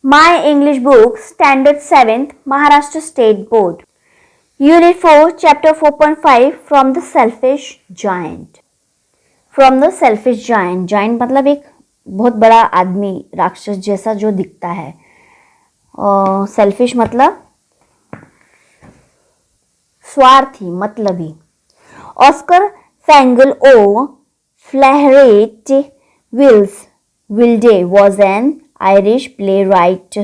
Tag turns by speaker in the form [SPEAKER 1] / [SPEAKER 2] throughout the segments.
[SPEAKER 1] My English book, Standard 7th, Maharashtra State Board. Unit 4, Chapter 4.5, From the Selfish Giant. From the Selfish Giant. Giant मतलब एक बहुत बड़ा आदमी, राक्षस जैसा जो दिखता है. सेल्फिश मतलब स्वार्थी, मतलबी. Oscar Fingal O'Flahertie Wilde was an Irish playwright,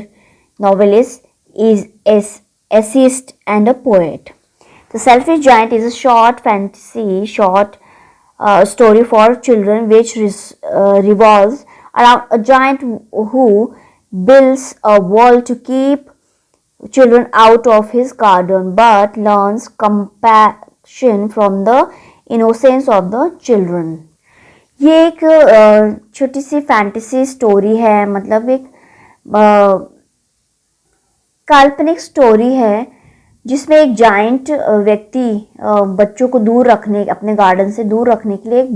[SPEAKER 1] novelist, essayist, and a poet. The Selfish Giant is a short fantasy story for children which revolves around a giant who builds a wall to keep children out of his garden but learns compassion from the innocence of the children. ये एक छोटी सी fantasy story है, मतलब एक काल्पनिक story है जिसमें एक जाइंट व्यक्ति बच्चों को दूर रखने, अपने गार्डन से दूर रखने के लिए एक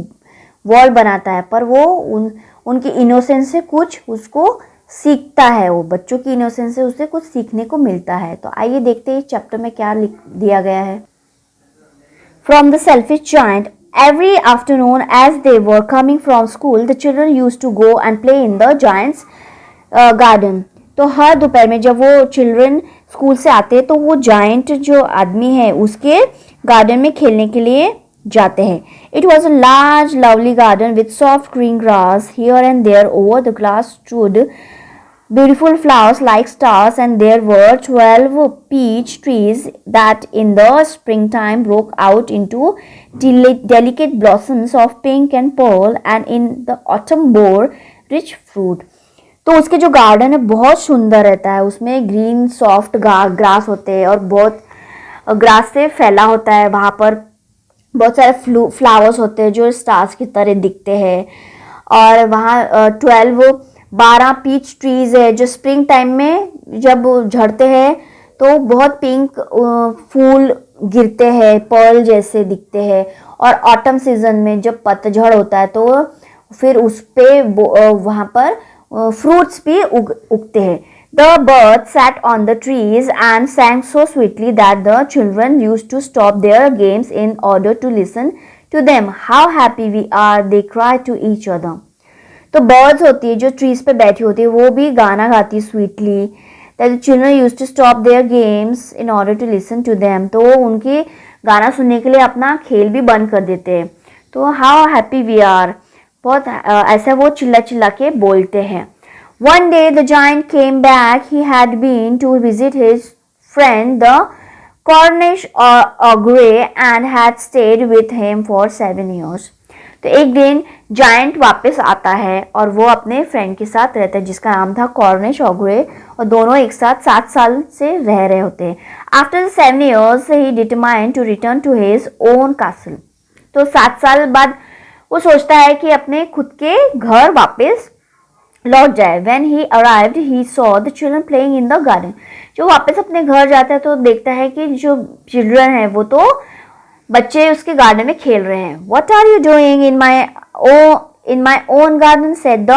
[SPEAKER 1] वॉल बनाता है, पर वो उनकी इनोसेंस से कुछ उसको सीखता है. वो बच्चों की इनोसेंस से उसे कुछ सीखने को मिलता है. तो आइए देखते हैं इस चैप्टर में क्या लिख दिया गया है. From the selfish giant. Every afternoon as they were coming from school, the children used to go and play in the giant's garden. तो हर दोपहर में जब वो चिल्ड्रन स्कूल से आते तो वो जायंट जो आदमी है उसके गार्डन में खेलने के लिए जाते हैं. It was a large, lovely garden with soft green grass. Here and there over the grass stood beautiful flowers like stars, and there were 12 peach trees that in the springtime broke out into delicate blossoms of pink and pearl, and in the autumn bore rich fruit. तो उसके जो garden है बहुत सुंदर रहता है. उसमें green soft grass होते हैं और बहुत ग्रास से फैला होता है. वहाँ पर बहुत सारे फ्लावर्स होते हैं जो स्टार्स की तरह दिखते हैं. और वहाँ 12 पीच ट्रीज है जो स्प्रिंग टाइम में जब झड़ते हैं तो बहुत पिंक फूल गिरते हैं, पर्ल जैसे दिखते हैं. और ऑटम सीजन में जब पतझड़ होता है तो फिर उस पे वहाँ पर फ्रूट्स भी उगते हैं. The birds sat on the trees and sang so sweetly that the children used to stop their games in order to listen to them. How happy we are, they cried to each other. तो birds होती है जो trees पे बैठी होती है वो भी गाना गाती है sweetly. That the children used to stop their games in order to listen to them. तो उनकी गाना सुनने के लिए अपना खेल भी बंद कर देते हैं. तो हाउ हैप्पी वी आर, बहुत ऐसा वो चिल्ला चिल्ला के बोलते हैं. One day the giant came back. He had been to visit his friend the Cornish ogre and had stayed with him for 7 years. तो एक दिन जायंट वापस आता है और वो अपने फ्रेंड के साथ रहता है जिसका नाम था कॉर्निश ऑग्रे, और दोनों एक साथ 7 साल से रह रहे होते हैं. After 7 years he determined to return to his own castle. तो 7 साल बाद वो सोचता है कि अपने खुद के घर वापस लौट जाए. When he arrived he saw the children playing in the garden. जो वापस अपने घर जाता है तो देखता है कि जो चिल्ड्रन है वो तो बच्चे उसके गार्डन में खेल रहे हैं. What are you doing in my own garden? said the.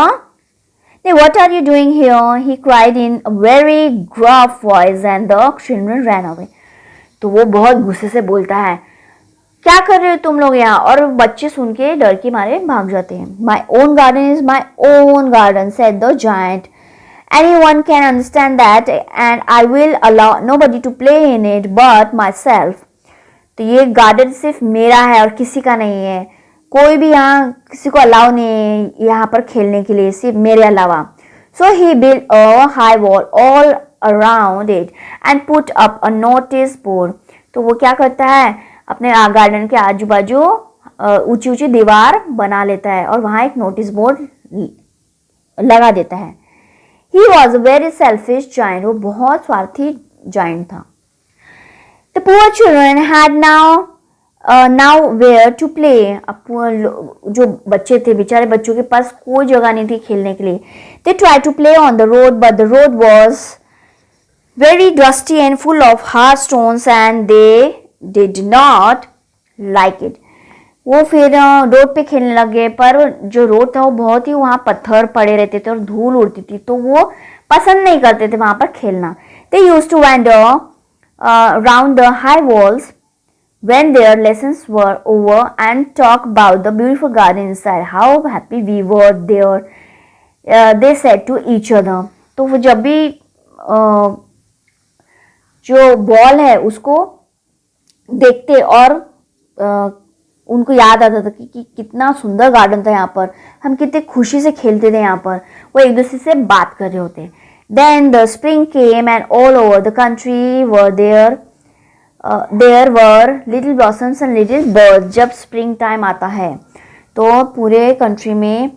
[SPEAKER 1] What are you doing here? He cried in a very gruff voice, and the children ran away. तो वो बहुत गुस्से से बोलता है, क्या कर रहे हो तुम लोग यहाँ? और बच्चे सुन के डर के मारे भाग जाते हैं. My own garden is my own garden, said the giant. Anyone can understand that, and I will allow nobody to play in it but myself. तो ये गार्डन सिर्फ मेरा है और किसी का नहीं है. कोई भी यहाँ किसी को अलाउ नहीं है यहाँ पर खेलने के लिए, सिर्फ मेरे अलावा. So he build a high wall all around it and put up a notice board. तो वो क्या करता है, अपने गार्डन के आजू बाजू ऊंची ऊंची दीवार बना लेता है और वहाँ एक नोटिस बोर्ड लगा देता है. He was a very selfish giant. वो बहुत स्वार्थी जायंट था. The poor children had nowhere to play. जो बच्चे थे बेचारे बच्चों के पास कोई जगह नहीं थी खेलने के लिए. They tried to play on the road, but the road was very dusty and full of hard stones, and they did not like it. वो फिर रोड पे खेलने लगे, पर जो रोड था वो बहुत ही वहाँ पत्थर पड़े रहते थे और धूल उड़ती थी, तो वो पसंद नहीं करते थे वहां पर खेलना. They used to wander round the high walls when their lessons were over and talk about the beautiful garden inside. How happy we were there, they said to each other. तो वो जब भी जो बॉल है उसको देखते और उनको याद आता था कि कितना सुंदर गार्डन था यहाँ पर, हम कितने खुशी से खेलते थे यहाँ पर. वो एक दूसरे से बात कर रहे होते. Then the spring came and all over the country were there were little blossoms and little birds. जब स्प्रिंग टाइम आता है तो पूरे कंट्री में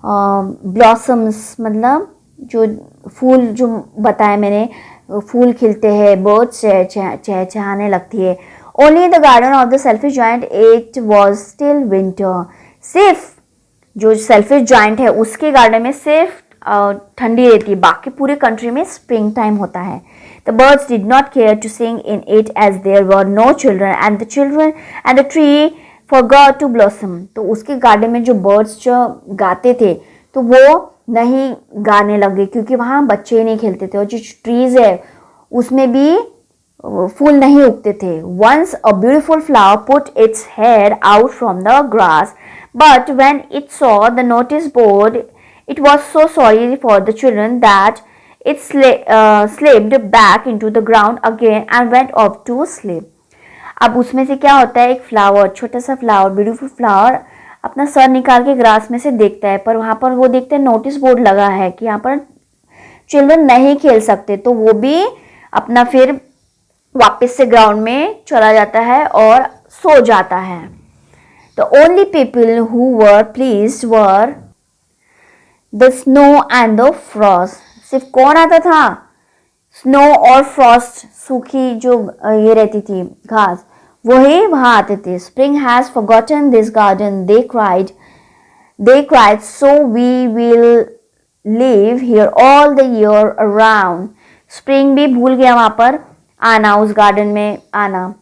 [SPEAKER 1] ब्लॉसम्स मतलब जो फूल जो बताया मैंने, फूल खिलते हैं, बर्ड्स चहचहाने लगती है. Only in the garden of the selfish giant it was still winter. सिर्फ जो सेल्फिश जायंट है उसके गार्डन में सिर्फ ठंडी रहती है, बाकी पूरे कंट्री में स्प्रिंग टाइम होता है. The birds did not care to sing in it as there were no children and the tree forgot to blossom. तो उसके गार्डन में जो बर्ड्स जो गाते थे तो वो नहीं गाने लगे क्योंकि वहाँ बच्चे नहीं खेलते थे, और जो ट्रीज है उसमें भी फूल नहीं उगते थे. Once a beautiful flower put its head out from the grass, but when it saw the notice board, it was so sorry for the children that it slipped back into the ground again and went off to sleep. अब उसमें से क्या होता है, एक flower, छोटा सा flower, beautiful flower अपना सर निकाल के ग्रास में से देखता है, पर वहाँ पर वो देखते हैं नोटिस बोर्ड लगा है कि यहाँ पर चिल्ड्रन नहीं खेल सकते, तो वो भी अपना फिर वापस से ग्राउंड में चला जाता है और सो जाता है. The only people who were pleased were the snow and the frost. सिर्फ कौन आता था, स्नो और फ्रॉस्ट, सूखी जो ये रहती थी घास, वही वहां आते थे. Spring has forgotten this garden, they cried, so we will live here all the year around. Spring भी भूल गया वहां पर आना, उस गार्डन में आना.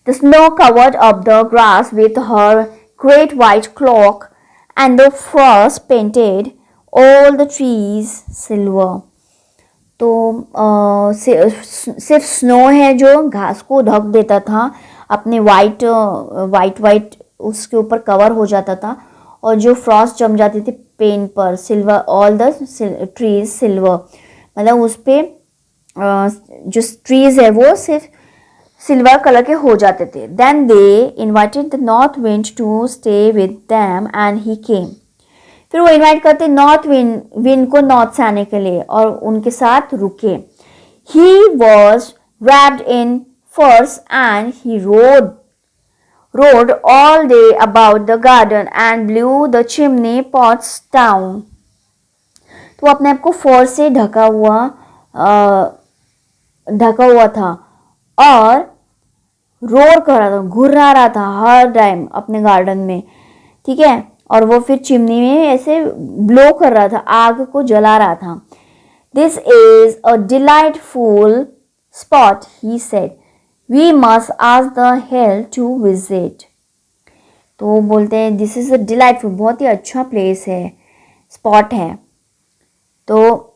[SPEAKER 1] The snow covered up the grass with her great white cloak and the frost painted all the trees silver. तो सिर्फ स्नो है जो घास को ढक देता था, अपने वाइट उसके ऊपर कवर हो जाता था, और जो फ्रॉस्ट जम जाती थी पेन पर, silver, all the trees silver, मतलब उस पे जो ट्रीज है वो सिर्फ सिल्वर कलर के हो जाते थे. Then they invited the north wind to stay with them and he came. फिर वो इन्वाइट करते नॉर्थ विंड को नॉर्थ से आने के लिए और उनके साथ रुके. He was wrapped in furs and he rode all day about the garden and blew the chimney pots down. तो अपने आप को फर से ढका हुआ था और रोर कर रहा था, घुर्रा रहा था हर टाइम अपने गार्डन में, ठीक है. और वो फिर चिमनी में ऐसे ब्लो कर रहा था, आग को जला रहा था. This is a delightful spot, he said, we must ask the hail to visit. तो बोलते हैं दिस इज अ डिलाइटफुल, बहुत ही अच्छा प्लेस है, स्पॉट है, तो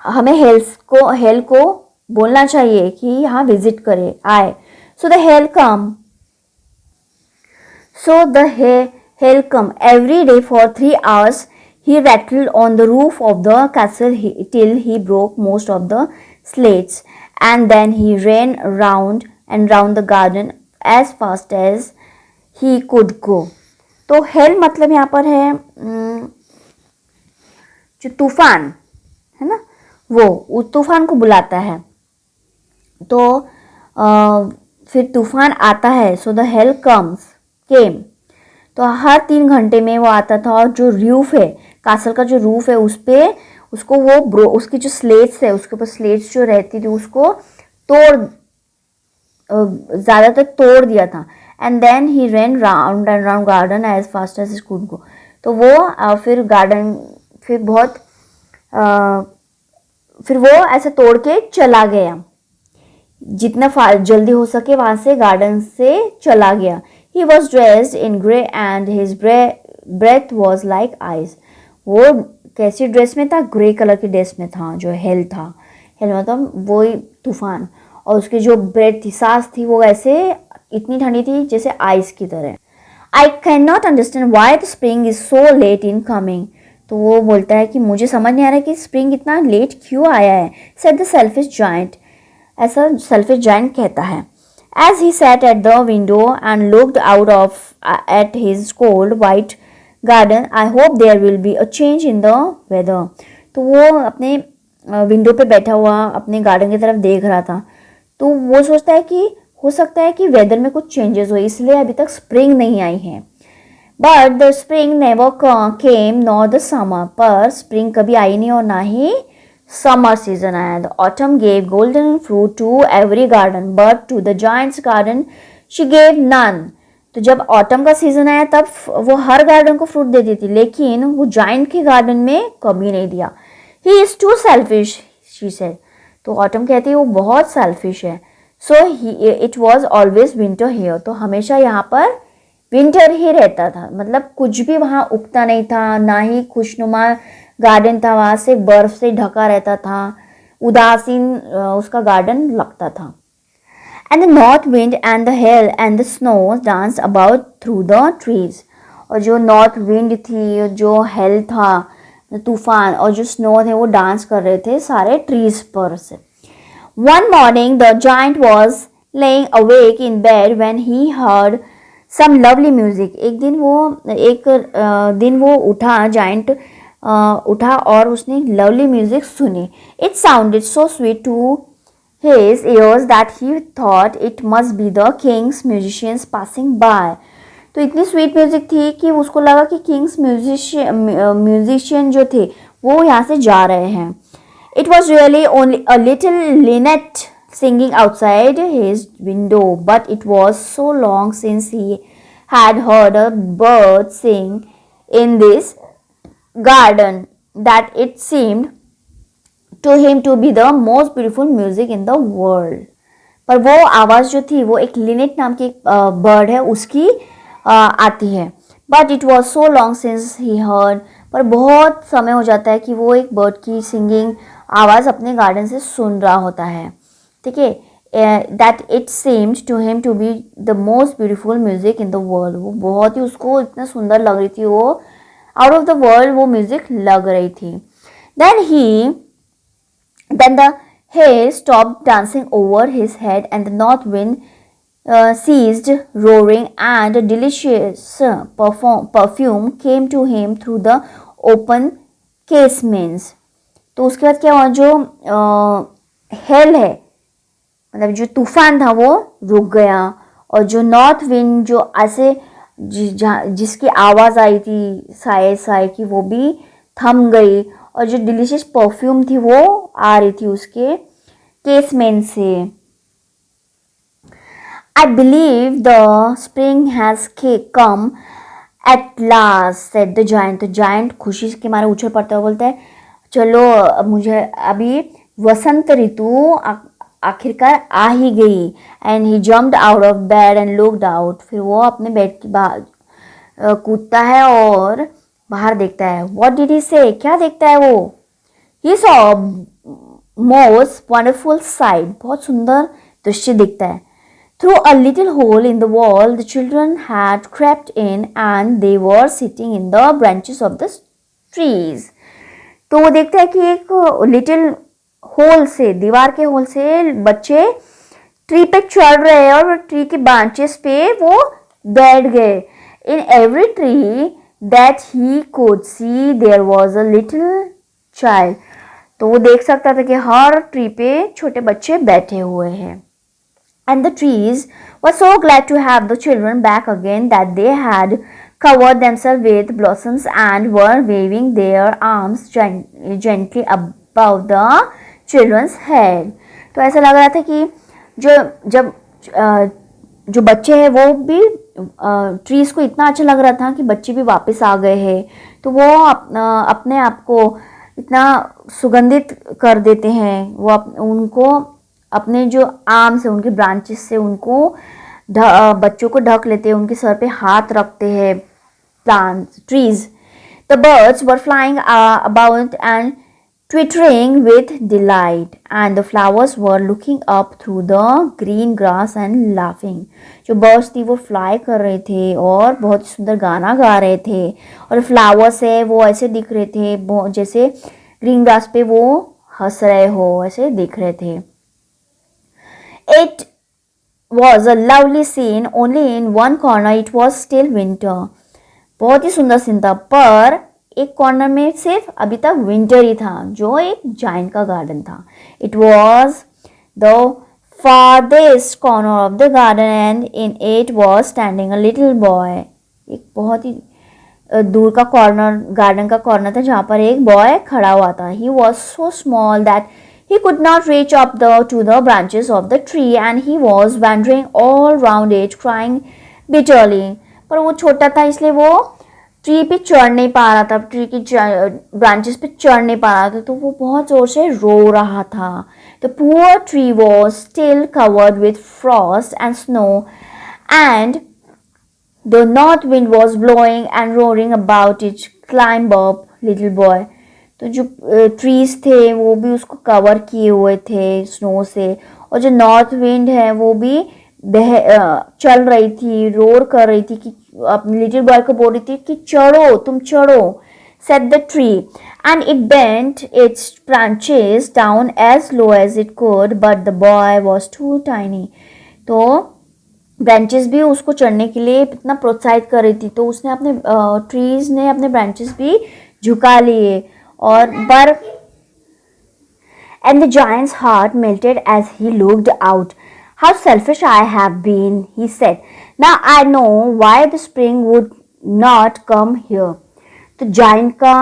[SPEAKER 1] हमें हेल को बोलना चाहिए कि यहाँ विजिट करे, आए. So the hell come. So the hail come every day for 3 hours. He rattled on the roof of the castle till he broke most of the slates, and then he ran round and round the garden as fast as he could go. तो hail मतलब यहाँ पर है जो तूफान है ना, वो उस तूफान को बुलाता है. तो फिर तूफान आता है. सो द हेल केम, तो हर 3 घंटे में वो आता था. और जो रूफ है, कासल का जो रूफ है, उस पे उसको वो उसकी जो स्लेट्स है, उसके ऊपर स्लेट्स जो रहती थी उसको ज़्यादातर तोड़ दिया था. And then he run round and round garden as fast as could go. तो वो फिर गार्डन फिर वो ऐसे तोड़ के चला गया, जितना जल्दी हो सके वहां से गार्डन से चला गया. He was dressed in grey and his breath was like ice. वो कैसी ड्रेस में था, ग्रे कलर की ड्रेस में था, जो हेल था, हेल मतलब वही तूफान, और उसकी जो ब्रेथ थी, सांस थी, वो ऐसे इतनी ठंडी थी जैसे आइस की तरह। I can not understand why the spring is so let in coming. तो वो बोलता है कि मुझे समझ नहीं आ रहा कि स्प्रिंग इतना लेट क्यों आया है, सेड द सेल्फिश जायंट, ऐसा सेल्फिश जायंट कहता है। As he sat at the window and looked out of at his cold white garden, I hope there will be a change in the weather. तो वो अपने window पे बैठा हुआ अपने गार्डन की तरफ देख रहा था, तो वो सोचता है कि हो सकता है कि वेदर में कुछ चेंजेस हो, इसलिए अभी तक स्प्रिंग नहीं आई है। But the spring never came nor the summer, पर स्प्रिंग कभी आई नहीं और ना ही समर सीजन आया। The autumn gave golden fruit to every garden but to the giant's garden she gave none. तो जब ऑटम का सीजन आया तब वो हर गार्डन को फ्रूट देती थी, लेकिन वो जायंट के गार्डन में कभी नहीं दिया। He is too selfish she said. तो ऑटम कहती है वो बहुत सेल्फिश है। So it was always winter here, तो हमेशा यहाँ पर विंटर ही रहता था, मतलब कुछ भी वहाँ उगता नहीं था, ना ही खुशनुमा गार्डन था, वहाँ से बर्फ से ढका रहता था, उदासीन उसका गार्डन लगता था। And the north wind and the hell and the snow dance about through the trees. और जो नॉर्थ विंड थी, जो हेल था तूफान, और जो स्नो थे, वो डांस कर रहे थे सारे ट्रीज पर से। One morning the giant was laying awake in bed when he heard some lovely music. एक दिन वो उठा, जायंट उठा और उसने लवली म्यूजिक सुनी। It sounded so sweet to his ears that he thought it must be the king's musicians passing by. तो इतनी स्वीट म्यूजिक थी कि उसको लगा कि किंग्स म्यूजिशियन जो थे वो यहाँ से जा रहे हैं। It was really only a little linnet singing outside his window, but it was so long since he had heard a bird sing in this garden that it seemed to him to be the most beautiful music in the world. पर वो आवाज़ जो थी वो एक Lynette नाम की एक बर्ड है उसकी आती है। But it was so long since he heard, पर बहुत समय हो जाता है कि वो एक बर्ड की सिंगिंग आवाज़ अपने गार्डन से सुन रहा होता है। ठीक है, that it seemed to him to be the most beautiful music in the world. वो बहुत ही उसको इतना सुंदर लग रही थी, वो आउट ऑफ द वर्ल्ड वो म्यूजिक लग रही थी। Then the hail stopped dancing over his head and the north wind ceased roaring and a delicious perfume came to him through the open casements. तो उसके बाद क्या हुआ, जो हेल है मतलब जो तूफान था वो रुक गया, और जो नॉर्थ विंड जो ऐसे जिसकी आवाज़ आई थी साए साए की वो भी थम गई, और जो डिलीशियस परफ्यूम थी वो आ रही थी उसके केसमेंट से। I believe the spring has come at last said the giant. तो जायंट खुशी के मारे उछल पड़ता है, बोलता है चलो मुझे अभी वसंत ऋतु आखिरकार आ ही गई। And he jumped out of bed and looked out. फिर वो अपने बेड के बाहर कूदता है और बाहर देखता है। व्हाट डिड ही से, क्या देखता है वो? He saw most wonderful site, बहुत सुंदर दृश्य दिखता है। Through a little hole in the wall the children had crept in and they were sitting in the branches of the trees. तो वो देखता है कि एक लिटिल होल से, दीवार के होल से बच्चे ट्री पे चढ़ रहे हैं और ट्री के ब्रांचेस पे वो बैठ गए। In every tree that he could see there was a little child. तो वो देख सकता था कि हर ट्री पे छोटे बच्चे बैठे हुए हैं। And the trees were so glad to have the children back again that they had covered themselves with blossoms and were waving their arms gently above the children's head. तो ऐसा लग रहा था कि जो बच्चे हैं वो भी ट्रीज को इतना अच्छा लग रहा था कि बच्चे भी वापस आ गए हैं, तो वो अपने आप को इतना सुगंधित कर देते हैं। वो उनको अपने जो आर्म से, उनके ब्रांचेस से उनको बच्चों को ढक लेते हैं, उनके सर पे हाथ रखते हैं plants trees. The birds were flying about and twittering with delight, and the flowers were looking up through the green grass and laughing. जो birds थी वो fly कर रहे थे और बहुत सुंदर गाना गा रहे थे, और flowers है वो ऐसे दिख रहे थे जैसे green grass पे वो हंस रहे हो, ऐसे दिख रहे थे. It was a lovely scene. Only in one corner it was still winter. बहुत ही सुंदर सीन था, पर एक कॉर्नर में सिर्फ अभी तक विंटर ही था, जो एक जाइंट का गार्डन था. It was the farthest corner of the garden, and in it was standing a little boy. एक बहुत ही दूर का कॉर्नर, गार्डन का कॉर्नर था जहाँ पर एक बॉय खड़ा हुआ था. He was so small that he could not reach up to the branches of the tree, and he was wandering all round it, crying bitterly. पर वो छोटा था इसलिए वो ट्री पे चढ़ नहीं पा रहा था, ट्री की ब्रांचेस पे चढ़ नहीं पा रहा था, तो वो बहुत जोर से रो रहा था. The poor tree was still covered with frost and snow, and the north wind was blowing and roaring about it. Climb up, little boy. तो जो ट्रीज थे वो भी उसको कवर किए हुए थे स्नो से, और जो नॉर्थ विंड है वो भी चल रही थी, रोर कर रही थी कि अपने लिटिल बॉय को बोल रही थी कि चढ़ो, तुम चढ़ो. Said the tree, and it bent its branches down as low as it could, but the boy was too tiny. तो ब्रांचेस भी उसको चढ़ने के लिए इतना प्रोत्साहित कर रही थी, तो उसने अपने ट्रीज ने अपने ब्रांचेस भी झुका लिए, और पर and the giant's heart melted as he looked out. How selfish I have been, he said. Now I know why the spring would not come here. तो जाइंट का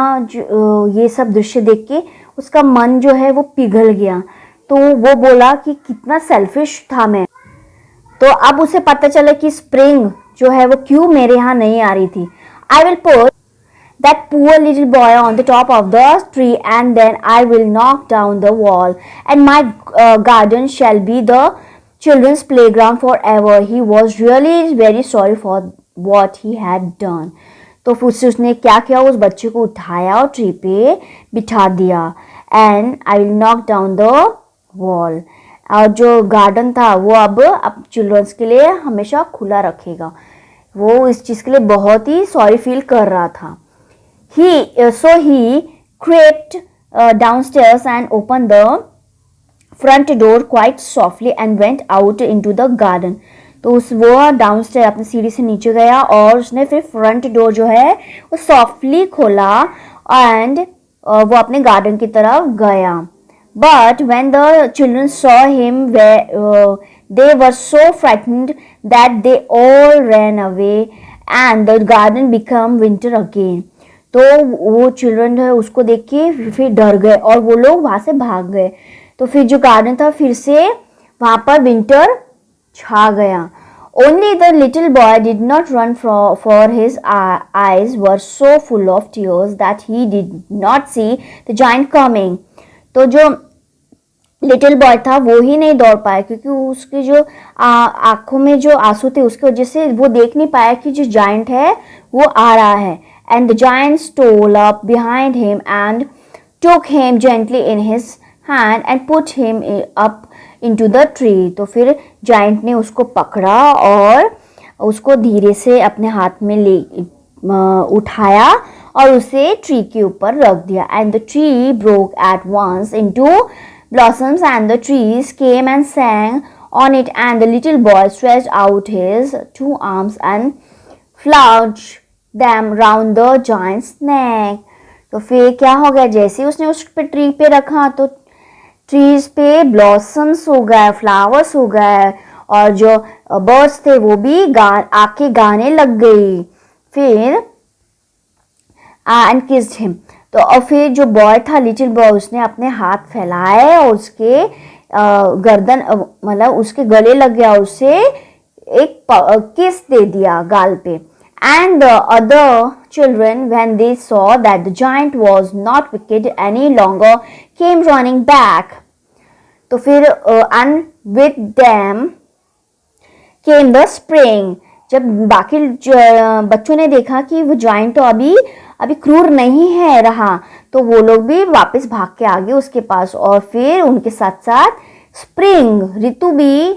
[SPEAKER 1] ये सब दृश्य देख के उसका मन जो है वो पिघल गया. तो वो बोला कि कितना सेल्फिश था मैं. तो अब उसे पता चला कि स्प्रिंग जो है वो क्यों मेरे यहाँ नहीं आ रही थी. I will put that poor little boy on the top of the tree, and then I will knock down the wall, and my garden shall be the children's playground forever. He was really very sorry for what he had done. तो फिर उसने क्या किया, उस बच्चे को उठाया और ट्री पे बिठा दिया. And I will knock down the wall. और जो गार्डन था वो अब चिल्ड्रंस के लिए हमेशा खुला रखेगा. वो इस चीज़ के लिए बहुत ही सॉरी फील कर रहा था. So he crept downstairs and opened the front door quite softly and went out into the garden. तो वो डाउनस्टेयर अपनी सीढ़ी से नीचे गया और उसने फिर फ्रंट डोर जो है वो सॉफ्टली खोला एंड वो अपने गार्डन की तरफ गया. But when the children saw him they were so frightened that they all ran away and the garden became winter again. तो वो चिल्ड्रन है उसको देख के फिर डर गए और वो लोग वहाँ से भाग गए. तो फिर जो गार्डन था फिर से वहाँ पर विंटर छा गया. Only the little boy did not run for his eyes were so full of tears that he did not see the giant coming. तो जो लिटिल बॉय था वो ही नहीं दौड़ पाया क्योंकि उसके जो आंखों में जो आंसू थे उसकी वजह से वो देख नहीं पाया कि जो जायंट है वो आ रहा है. And the giant stole up behind him and took him gently in his hand and put him up into the tree. तो फिर जायंट ने उसको पकड़ा और उसको धीरे से अपने हाथ में ले उठाया और उसे ट्री के ऊपर रख दिया. And the tree broke at once into blossoms and the trees came and sang on it, and the little boy stretched out his 2 arms and flourished them round the giant's neck. तो फिर क्या हो गया, जैसे उसने उस पे tree पे रखा तो ट्रीज पे ब्लॉसम्स हो गए, फ्लावर्स हो गए, और जो बर्ड्स थे वो भी आके गाने लग गई. फिर एंड किस्ड हिम. तो और फिर जो बॉय था लिटिल बॉय उसने अपने हाथ फैलाए और उसके गर्दन मतलब उसके गले लग गया, उसे एक किस दे दिया गाल पे. And the other children, when they saw that the giant was not wicked any longer, came running back. तो फिर and with them came the spring. जब बाकी बच्चों ने देखा कि वो जायंट तो अभी क्रूर नहीं है रहा, तो वो लोग भी वापस भाग के आ गए उसके पास। और फिर उनके साथ साथ स्प्रिंग ऋतु भी,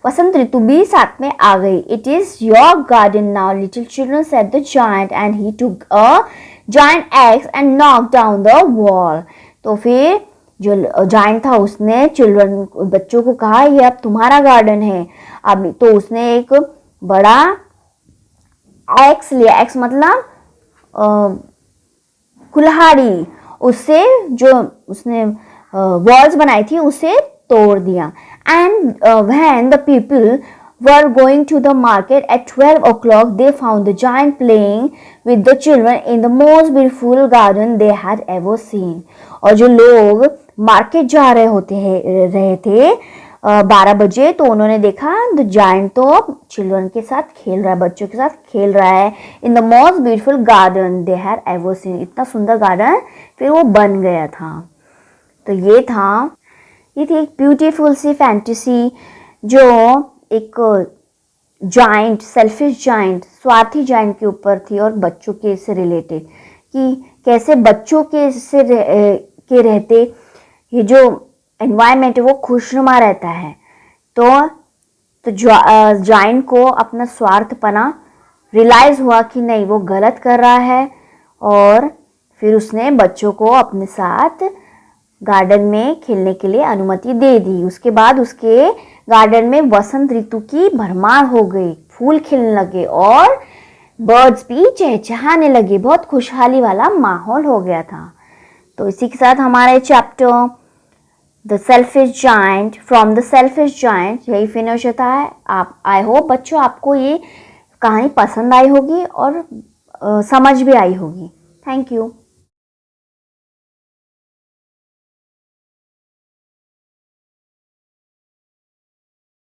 [SPEAKER 1] वसंत ऋतु भी साथ में आ गई। It is your garden now little children said the giant and he took a giant x and knock down the wall. तो फिर जो जायंट था उसने बच्चों को कहा ये अब तुम्हारा गार्डन है। अब तो उसने एक बड़ा एक्स लिया, एक्स मतलब कुल्हाड़ी, उससे जो उसने वॉल्स बनाई थी उसे तोड़ दिया। And when the people were going to the market at 12 o'clock, they found the giant playing with the children in the most beautiful garden they had ever seen. और जो लोग मार्केट जा रहे थे 12 बजे, तो उन्होंने देखा द जायंट तो चिल्ड्रन के साथ खेल रहा है, बच्चों के साथ खेल रहा है in the most beautiful garden they had ever seen. इतना सुंदर गार्डन फिर वो बन गया था। तो ये थी एक ब्यूटीफुल सी फैंटेसी जो एक जायंट, सेल्फिश जायंट, स्वार्थी जायंट के ऊपर थी और बच्चों के से रिलेटेड, कि कैसे बच्चों के रहते ये जो एनवायरनमेंट है वो खुशनुमा रहता है। तो जायंट को अपना स्वार्थपना रियलाइज हुआ कि नहीं वो गलत कर रहा है, और फिर उसने बच्चों को अपने साथ गार्डन में खेलने के लिए अनुमति दे दी। उसके बाद उसके गार्डन में वसंत ऋतु की भरमार हो गई, फूल खिलने लगे और बर्ड्स भी चहचहाने लगे, बहुत खुशहाली वाला माहौल हो गया था। तो इसी के साथ हमारा chapter the selfish giant, from the selfish giant यही फिनिश होता है। आप आई होप बच्चों आपको ये कहानी पसंद आई होगी और समझ भी आई होगी। Thank you.